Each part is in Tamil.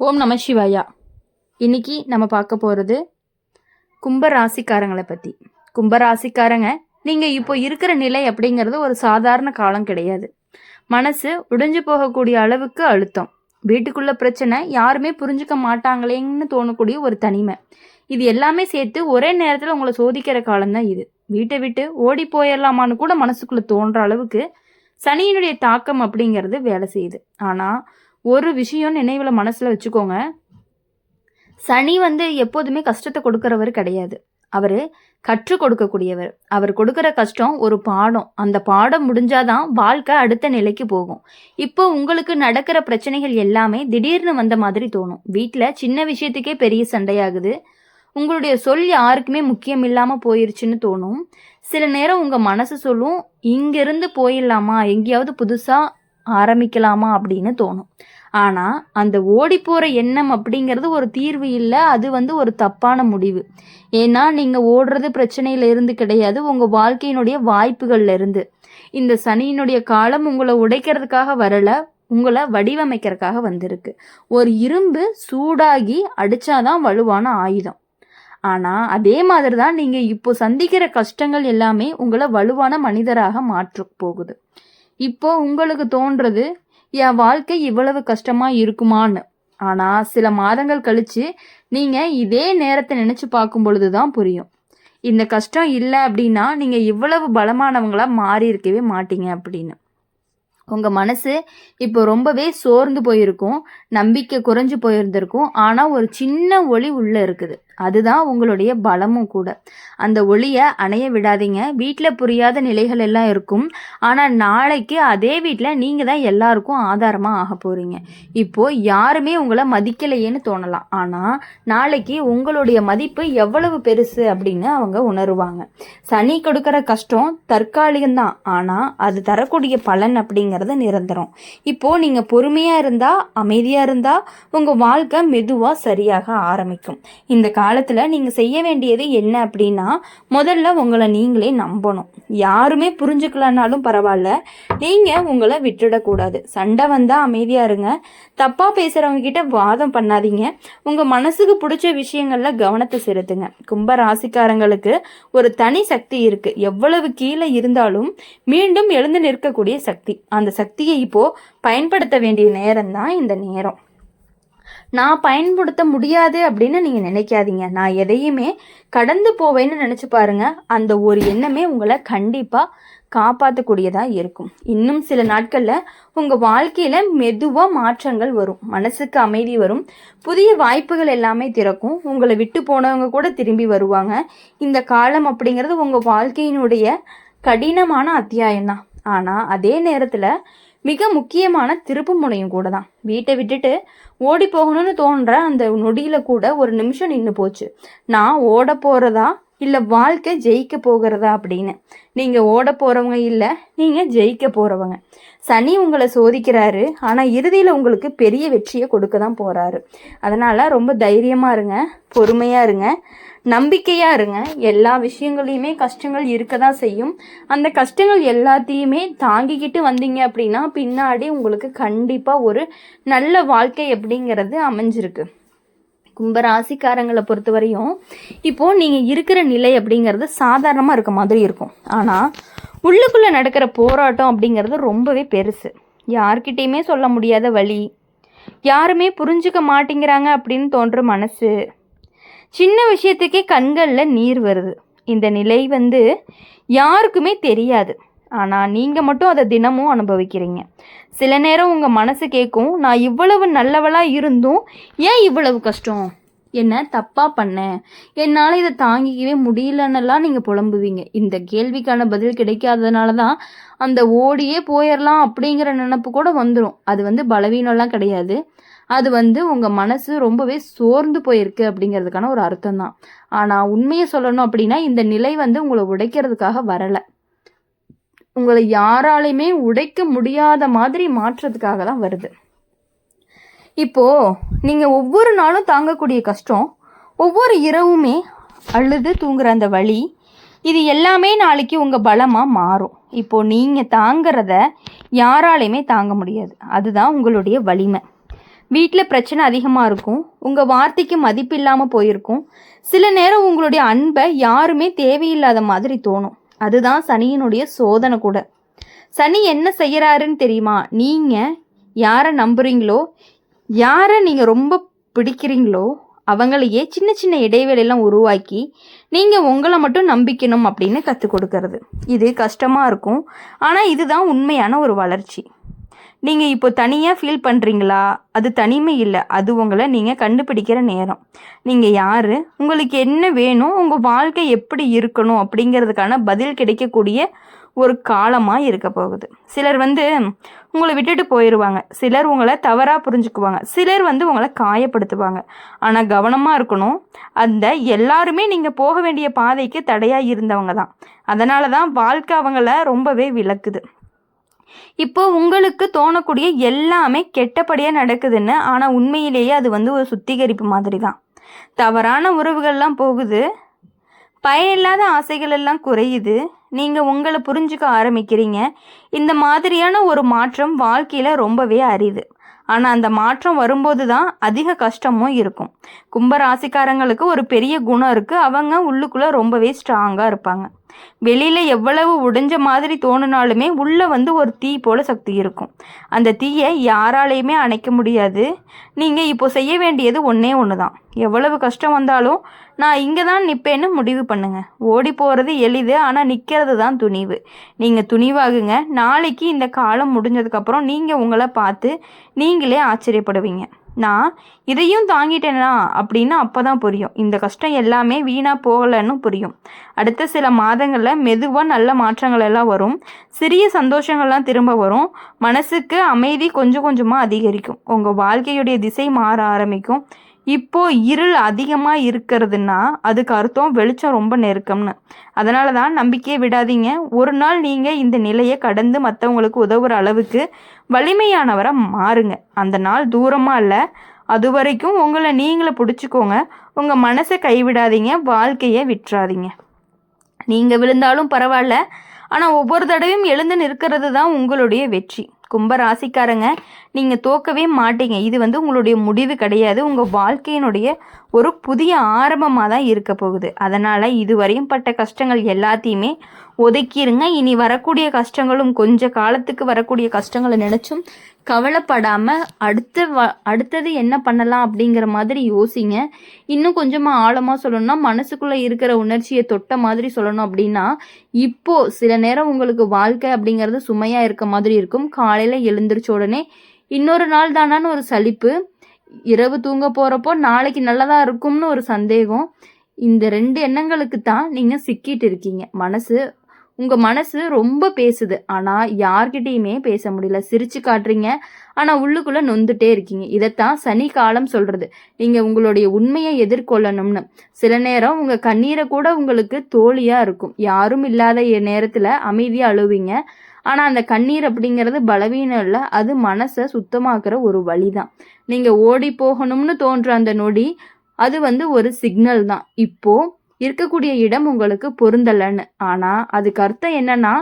ஓம் நம சிவாயா. இன்னைக்கு நம்ம பார்க்க போகிறது கும்பராசிக்காரங்களை பற்றி. கும்பராசிக்காரங்க நீங்கள் இப்போ இருக்கிற நிலை அப்படிங்கிறது ஒரு சாதாரண காலம் கிடையாது. மனசு உடைஞ்சு போகக்கூடிய அளவுக்கு அழுத்தம், வீட்டுக்குள்ள பிரச்சனை, யாருமே புரிஞ்சுக்க மாட்டாங்களேன்னு தோணக்கூடிய ஒரு தனிமை, இது எல்லாமே சேர்த்து ஒரே நேரத்தில் உங்களை சோதிக்கிற காலம்தான் இது. வீட்டை விட்டு ஓடி போயிடலாமான்னு கூட மனசுக்குள்ள தோன்ற அளவுக்கு சனியினுடைய தாக்கம் அப்படிங்கிறது வேலை செய்யுது. ஆனால் ஒரு விஷயம் நினைவில் மனசில் வச்சுக்கோங்க, சனி எப்போதுமே கஷ்டத்தை கொடுக்குறவர் கிடையாது. அவர் கற்றுக் கொடுக்கக்கூடியவர். அவர் கொடுக்குற கஷ்டம் ஒரு பாடம். அந்த பாடம் முடிஞ்சாதான் வாழ்க்கை அடுத்த நிலைக்கு போகும். இப்போ உங்களுக்கு நடக்கிற பிரச்சனைகள் எல்லாமே திடீர்னு வந்த மாதிரி தோணும். வீட்டில் சின்ன விஷயத்துக்கே பெரிய சண்டையாகுது. உங்களுடைய சொல் யாருக்குமே முக்கியம் இல்லாமல் போயிருச்சுன்னு தோணும். சில நேரம் உங்கள் மனசு சொல்லும், இங்கிருந்து போயிடலாமா, எங்கேயாவது புதுசாக ஆரம்பிக்கலாமா அப்படின்னு தோணும். ஆனால் அந்த ஓடி போகிற எண்ணம் அப்படிங்கிறது ஒரு தீர்வு இல்லை. அது ஒரு தப்பான முடிவு. ஏன்னா நீங்கள் ஓடுறது பிரச்சனையில இருந்து கிடையாது, உங்கள் வாழ்க்கையினுடைய வாய்ப்புகள்ல இருந்து. இந்த சனியினுடைய காலம் உங்களை உடைக்கிறதுக்காக வரல, உங்களை வடிவமைக்கிறதுக்காக வந்திருக்கு. ஒரு இரும்பு சூடாகி அடிச்சாதான் வலுவான ஆயுதம். ஆனால் அதே மாதிரி தான் நீங்கள் இப்போ சந்திக்கிற கஷ்டங்கள் எல்லாமே உங்களை வலுவான மனிதராக மாற்ற போகுது. இப்போ உங்களுக்கு தோன்றது, என் வாழ்க்கை இவ்வளவு கஷ்டமா இருக்குமான்னு. ஆனால் சில மாதங்கள் கழிச்சு நீங்கள் இதே நேரத்தை நினச்சி பார்க்கும் பொழுதுதான் புரியும், இந்த கஷ்டம் இல்லை அப்படின்னா நீங்கள் இவ்வளவு பலமானவங்களா மாறி இருக்கவே மாட்டீங்க அப்படின்னு. உங்கள் மனசு இப்போ ரொம்பவே சோர்ந்து போயிருக்கும், நம்பிக்கை குறைஞ்சு போயிருந்திருக்கும். ஆனால் ஒரு சின்ன ஒளி உள்ளே இருக்குது, அதுதான் உங்களுடைய பலமும் கூட. அந்த ஒளியை அணைய விடாதீங்க. வீட்டில் புரியாத நிலைகள் எல்லாம் இருக்கும், ஆனால் நாளைக்கு அதே வீட்டில் நீங்கள் தான் எல்லாருக்கும் ஆதாரமாக ஆக போகிறீங்க. இப்போது யாருமே உங்களை மதிக்கலையேன்னு தோணலாம், ஆனால் நாளைக்கு உங்களுடைய மதிப்பு எவ்வளவு பெருசு அப்படின்னு அவங்க உணருவாங்க. சனி கொடுக்குற கஷ்டம் தற்காலிகம்தான், ஆனால் அது தரக்கூடிய பலன் அப்படிங்கிறது நிரந்தரம். இப்போது நீங்கள் பொறுமையாக இருந்தால், அமைதியாக இருந்தால் உங்கள் வாழ்க்கை மெதுவாக சரியாக ஆரம்பிக்கும். இந்த காலத்தில் நீங்கள் செய்ய வேண்டியது என்ன அப்படின்னா, முதல்ல உங்களை நீங்களே நம்பணும். யாருமே புரிஞ்சுக்கலனாலும் பரவாயில்ல, நீங்கள் உங்களை விட்டுடக்கூடாது. சண்டை வந்தால் அமைதியாக இருங்க. தப்பாக பேசுகிறவங்க கிட்ட வாதம் பண்ணாதீங்க. உங்கள் மனசுக்கு பிடிச்ச விஷயங்களில் கவனத்தை செலுத்துங்க. கும்ப ராசிக்காரங்களுக்கு ஒரு தனி சக்தி இருக்குது. எவ்வளவு கீழே இருந்தாலும் மீண்டும் எழுந்து நிற்கக்கூடிய சக்தி. அந்த சக்தியை இப்போது பயன்படுத்த வேண்டிய நேரம் தான் இந்த நேரம். நான் பயன்படுத்த முடியாது அப்படின்னு நீங்கள் நினைக்காதீங்க. நான் எதையுமே கடந்து போவேன்னு நினச்சி பாருங்க. அந்த ஒரு எண்ணமே உங்களை கண்டிப்பாக காப்பாற்றக்கூடியதாக இருக்கும். இன்னும் சில நாட்களில் உங்கள் வாழ்க்கையில் மெதுவாக மாற்றங்கள் வரும், மனசுக்கு அமைதி வரும், புதிய வாய்ப்புகள் எல்லாமே திறக்கும். உங்களை விட்டு போனவங்க கூட திரும்பி வருவாங்க. இந்த காலம் அப்படிங்கிறது உங்கள் வாழ்க்கையினுடைய கடினமான அத்தியாயம்தான், ஆனால் அதே நேரத்தில் மிக முக்கியமான திருப்பு முனையும் கூட தான். வீட்டை விட்டுட்டு ஓடி போகணும்னு தோன்ற அந்த நொடியில் கூட ஒரு நிமிஷம் நின்று போச்சு, நான் ஓட போகிறதா இல்லை வாழ்க்கை ஜெயிக்க போகிறதா அப்படின்னு. நீங்கள் ஓட போகிறவங்க இல்லை, நீங்கள் ஜெயிக்க போகிறவங்க. சனி உங்களை சோதிக்கிறாரு, ஆனால் இறுதியில் உங்களுக்கு பெரிய வெற்றியை கொடுக்க தான் போகிறாரு. அதனால் ரொம்ப தைரியமாக இருங்க, பொறுமையாக இருங்க, நம்பிக்கையாக இருங்க. எல்லா விஷயங்களையுமே கஷ்டங்கள் இருக்க தான் செய்யும். அந்த கஷ்டங்கள் எல்லாத்தையுமே தாங்கிக்கிட்டு வந்தீங்க அப்படின்னா பின்னாடி உங்களுக்கு கண்டிப்பாக ஒரு நல்ல வாழ்க்கை அப்படிங்கிறது அமைஞ்சிருக்கு. கும்பராசிக்காரங்களை பொறுத்த வரையும் இப்போது நீங்கள் இருக்கிற நிலை அப்படிங்கிறது சாதாரணமாக இருக்க மாதிரி இருக்கும், ஆனால் உள்ளுக்குள்ளே நடக்கிற போராட்டம் அப்படிங்கிறது ரொம்பவே பெருசு. யார்கிட்டையுமே சொல்ல முடியாத வலி, யாருமே புரிஞ்சுக்க மாட்டேங்கிறாங்க அப்படின்னு தோன்ற மனசு, சின்ன விஷயத்துக்கே கண்களில் நீர் வருது. இந்த நிலை யாருக்குமே தெரியாது, ஆனால் நீங்கள் மட்டும் அதை தினமும் அனுபவிக்கிறீங்க. சில நேரம் உங்கள் மனசு கேட்கும், நான் இவ்வளவு நல்லவளாக இருந்தும் ஏன் இவ்வளவு கஷ்டம், என்ன தப்பாக பண்ணேன், என்னால் இதை தாங்கிக்கவே முடியலன்னெல்லாம் நீங்கள் புலம்புவீங்க. இந்த கேள்விக்கான பதில் கிடைக்காததுனால தான் அந்த ஓடியே போயிடலாம் அப்படிங்கிற நினப்பு கூட வந்துடும். அது பலவீனம்லாம் கிடையாது, அது உங்கள் மனசு ரொம்பவே சோர்ந்து போயிருக்கு அப்படிங்கிறதுக்கான ஒரு அர்த்தம் தான். ஆனால் உண்மையை சொல்லணும் அப்படின்னா இந்த நிலை உங்களை உடைக்கிறதுக்காக வரலை, உங்களை யாராலையுமே உடைக்க முடியாத மாதிரி மாற்றத்துக்காக தான் வருது. இப்போது நீங்கள் ஒவ்வொரு நாளும் தாங்கக்கூடிய கஷ்டம், ஒவ்வொரு இரவுமே அழுது தூங்குற அந்த வலி, இது எல்லாமே நாளைக்கு உங்கள் பலமாக மாறும். இப்போது நீங்கள் தாங்கிறத யாராலையுமே தாங்க முடியாது, அதுதான் உங்களுடைய வலிமை. வீட்டில் பிரச்சனை அதிகமாக இருக்கும். உங்கள் வார்த்தைக்கு மதிப்பு இல்லாமல் போயிருக்கும். சில நேரம் உங்களுடைய அன்பை யாருமே தேவையில்லாத மாதிரி தோணும். அதுதான் சனியினுடைய சோதனை கூட. சனி என்ன செய்கிறாருன்னு தெரியுமா? நீங்கள் யாரை நம்புறீங்களோ, யாரை நீங்கள் ரொம்ப பிடிக்கிறீங்களோ அவங்களையே சின்ன சின்ன இடைவெளியெல்லாம் உருவாக்கி நீங்கள் உங்களை மட்டும் நம்பிக்கணும் அப்படின்னு கற்றுக் கொடுக்கறது. இது கஷ்டமாக இருக்கும், ஆனால் இதுதான் உண்மையான ஒரு வளர்ச்சி. நீங்கள் இப்போ தனியாக ஃபீல் பண்ணுறீங்களா? அது தனிமை இல்லை, அது உங்களை நீங்கள் கண்டுபிடிக்கிற நேரம். நீங்கள் யார், உங்களுக்கு என்ன வேணும், உங்கள் வாழ்க்கை எப்படி இருக்கணும் அப்படிங்கிறதுக்கான பதில் கிடைக்கக்கூடிய ஒரு காலமாக இருக்க போகுது. சிலர் உங்களை விட்டுட்டு போயிடுவாங்க, சிலர் உங்களை தவறாக புரிஞ்சுக்குவாங்க, சிலர் உங்களை காயப்படுத்துவாங்க. ஆனால் கவனமாக இருக்கணும், அந்த எல்லாருமே நீங்கள் போக வேண்டிய பாதைக்கு தடையாக இருந்தவங்க தான். அதனால தான் வாழ்க்கை அவங்கள ரொம்பவே விளக்குது. இப்போ உங்களுக்கு தோணக்கூடிய எல்லாமே கெட்டபடியாக நடக்குதுன்னு, ஆனால் உண்மையிலேயே அது ஒரு சுத்திகரிப்பு மாதிரி தான். தவறான உறவுகள்லாம் போகுது, பயனில்லாத ஆசைகள் எல்லாம் குறையுது, நீங்கள் உங்களை புரிஞ்சுக்க ஆரம்பிக்கிறீங்க. இந்த மாதிரியான ஒரு மாற்றம் வாழ்க்கையில் ரொம்பவே அரிது. ஆனால் அந்த மாற்றம் வரும்போது தான் அதிக கஷ்டமும் இருக்கும். கும்ப ராசிக்காரங்களுக்கு ஒரு பெரிய குணம் இருக்குது, அவங்க உள்ளுக்குள்ளே ரொம்பவே ஸ்ட்ராங்காக இருப்பாங்க. வெளியில் எவ்வளவு உடைஞ்ச மாதிரி தோணுனாலுமே உள்ளே ஒரு தீ போல சக்தி இருக்கும். அந்த தீயை யாராலையுமே அணைக்க முடியாது. நீங்கள் இப்போ செய்ய வேண்டியது ஒன்றே ஒன்று தான். எவ்வளவு கஷ்டம் வந்தாலும் நான் இங்கே தான் நிற்பேன்னு முடிவு பண்ணுங்கள். ஓடி போகிறது எளிது, ஆனால் நிற்கிறது தான் துணிவு. நீங்கள் துணிவாகுங்க. நாளைக்கு இந்த காலம் முடிஞ்சதுக்கப்புறம் நீங்கள் உங்களை பார்த்து நீங்களே ஆச்சரியப்படுவீங்க. நான் இதையும் தாங்கிட்டேனா அப்படின்னு அப்போ தான் புரியும். இந்த கஷ்டம் எல்லாமே வீணாக போகலைன்னு புரியும். அடுத்த சில மாதங்களில் மெதுவாக நல்ல மாற்றங்கள் எல்லாம் வரும். சிறிய சந்தோஷங்கள்லாம் திரும்ப வரும். மனசுக்கு அமைதி கொஞ்சம் கொஞ்சமாக அதிகரிக்கும். உங்கள் வாழ்க்கையுடைய திசை மாற ஆரம்பிக்கும். இப்போ இருள் அதிகமாக இருக்கிறதுனா அதுக்கு அர்த்தம் வெளிச்சம் ரொம்ப நெருக்கம்னு. அதனால தான் நம்பிக்கையை விடாதீங்க. ஒரு நாள் நீங்கள் இந்த நிலையை கடந்து மற்றவங்களுக்கு உதவுற அளவுக்கு வலிமையானவரை மாறுங்க. அந்த நாள் தூரமாக இல்லை, அது வரைக்கும் உங்களை நீங்களே பிடிச்சிக்கோங்க. உங்கள் மனசை கைவிடாதீங்க, வாழ்க்கையை விட்டுறாதீங்க. நீங்கள் விழுந்தாலும் பரவாயில்ல, ஆனால் ஒவ்வொரு தடவையும் எழுந்து நிற்கிறது தான் உங்களுடைய வெற்றி. கும்ப ராசிக்காரங்க, நீங்கள் தோக்கவே மாட்டீங்க. இது உங்களுடைய முடிவு கிடையாது, உங்கள் வாழ்க்கையினுடைய ஒரு புதிய ஆரம்பமாக தான் இருக்க போகுது. அதனால் இதுவரையும் பட்ட கஷ்டங்கள் எல்லாத்தையுமே ஒதுக்கிடுங்க. இனி வரக்கூடிய கஷ்டங்களும் கொஞ்ச காலத்துக்கு வரக்கூடிய கஷ்டங்களை நினச்சும் கவலைப்படாமல் அடுத்தது என்ன பண்ணலாம் அப்படிங்கிற மாதிரி யோசிங்க. இன்னும் கொஞ்சமாக ஆழமாக சொல்லணும்னா, மனசுக்குள்ளே இருக்கிற உணர்ச்சியை தொட்ட மாதிரி சொல்லணும் அப்படின்னா, இப்போது சில நேரம் உங்களுக்கு வாழ்க்கை அப்படிங்கிறது சுமையாக இருக்க மாதிரி இருக்கும். காலையில் எழுந்திரிச்ச உடனே இன்னொரு நாள் தானான்னு ஒரு சலிப்பு, இரவு தூங்க போகிறப்போ நாளைக்கு நல்லதாக இருக்கும்னு ஒரு சந்தேகம். இந்த 2 எண்ணங்களுக்கு தான் நீங்கள் சிக்கிட்டு இருக்கீங்க. உங்கள் மனசு ரொம்ப பேசுது, ஆனால் யார்கிட்டையுமே பேச முடியல. சிரிச்சு காட்டுறீங்க, ஆனால் உள்ளுக்குள்ளே நொந்துட்டே இருக்கீங்க. இதைத்தான் சனி காலம் சொல்கிறது. நீங்கள் உங்களுடைய உண்மையை எதிர்கொள்ளணும்னு. சில நேரம் உங்கள் கண்ணீரை கூட உங்களுக்கு தோழியாக இருக்கும். யாரும் இல்லாத நேரத்தில் அமைதியாக அழுவீங்க. ஆனால் அந்த கண்ணீர் அப்படிங்கிறது பலவீனம் இல்லை, அது மனசை சுத்தமாக்குற ஒரு வழி தான். நீங்கள் ஓடி போகணும்னு தோன்ற அந்த நொடி அது ஒரு சிக்னல் தான். இப்போது இருக்கக்கூடிய இடம் உங்களுக்கு பொருந்தலைன்னு. ஆனால் அதுக்கு அர்த்தம் என்னன்னா,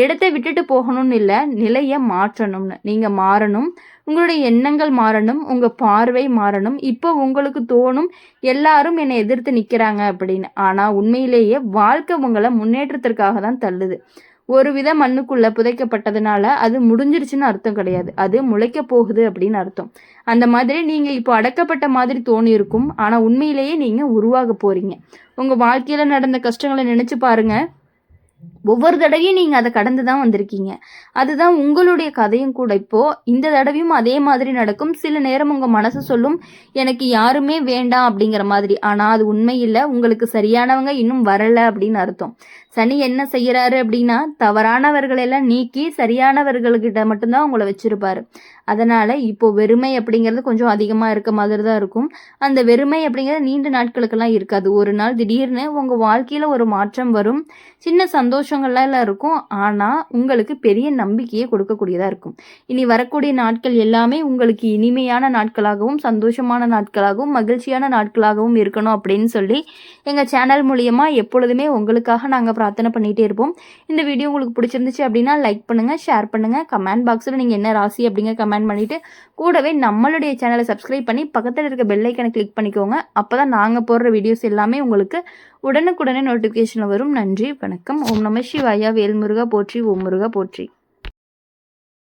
இடத்தை விட்டுட்டு போகணும்னு இல்லை, நிலையை மாற்றணும்னு. நீங்கள் மாறணும், உங்களுடைய எண்ணங்கள் மாறணும், உங்கள் பார்வை மாறணும். இப்போ உங்களுக்கு தோணும் எல்லாரும் என்னை எதிர்த்து நிற்கிறாங்க அப்படின்னு. ஆனால் உண்மையிலேயே வாழ்க்கை உங்களை முன்னேற்றத்திற்காக தான் தள்ளுது. ஒரு வித மண்ணுக்குள்ளே புதைக்கப்பட்டதுனால அது முடிஞ்சிருச்சுன்னு அர்த்தம் கிடையாது, அது முளைக்க போகுது அப்படின்னு அர்த்தம். அந்த மாதிரி நீங்கள் இப்போ அடக்கப்பட்ட மாதிரி தோணி இருக்கும், ஆனால் உண்மையிலேயே நீங்கள் உருவாக போகிறீங்க. உங்கள் வாழ்க்கையில் நடந்த கஷ்டங்களை நினச்சி பாருங்கள். ஒவ்வொரு தடவையும் நீங்கள் அதை கடந்து தான் வந்திருக்கீங்க. அதுதான் உங்களுடைய கதையும் கூட. இப்போது இந்த தடவையும் அதே மாதிரி நடக்கும். சில நேரம் உங்கள் மனசு சொல்லும் எனக்கு யாருமே வேண்டாம் அப்படிங்கிற மாதிரி. ஆனால் அது உண்மை இல்லை, உங்களுக்கு சரியானவங்க இன்னும் வரலை அப்படின்னு அர்த்தம். சனி என்ன செய்கிறாரு அப்படின்னா, தவறானவர்களெல்லாம் நீக்கி சரியானவர்கள்கிட்ட மட்டும்தான் உங்களை வச்சிருப்பாரு. அதனால் இப்போ வெறுமை அப்படிங்கிறது கொஞ்சம் அதிகமாக இருக்க மாதிரி தான் இருக்கும். அந்த வெறுமை அப்படிங்கிறது நீண்ட நாட்களுக்கெல்லாம் இருக்காது. ஒரு நாள் திடீர்னு உங்கள் வாழ்க்கையில் ஒரு மாற்றம் வரும். சின்ன சந்தோஷங்கள்லாம் இருக்கும், ஆனால் உங்களுக்கு பெரிய நம்பிக்கையை கொடுக்கக்கூடியதாக இருக்கும். இனி வரக்கூடிய நாட்கள் எல்லாமே உங்களுக்கு இனிமையான நாட்களாகவும் சந்தோஷமான நாட்களாகவும் மகிழ்ச்சியான நாட்களாகவும் இருக்கணும் அப்படின்னு சொல்லி எங்கள் சேனல் மூலியமாக எப்பொழுதுமே உங்களுக்காக நாங்கள் பிரார்த்தனை பண்ணிகிட்டே இருப்போம். இந்த வீடியோ உங்களுக்கு பிடிச்சிருந்துச்சு அப்படின்னா லைக் பண்ணுங்கள், ஷேர் பண்ணுங்கள். கமெண்ட் பாக்ஸில் நீங்கள் என்ன ராசி அப்படிங்க கமெண்ட் பண்ணிவிட்டு கூடவே நம்மளுடைய சேனலை சப்ஸ்கிரைப் பண்ணி பக்கத்தில் இருக்க பெல் ஐக்கனை கிளிக் பண்ணிக்கோங்க. அப்போ தான் நாங்கள் போடுற வீடியோஸ் எல்லாமே உங்களுக்கு உடனுக்குடனே நோட்டிஃபிகேஷனில் வரும். நன்றி, வணக்கம். ஓம் நம சிவாயா. வேல்முருகா போற்றி, ஓம் முருகா போற்றி.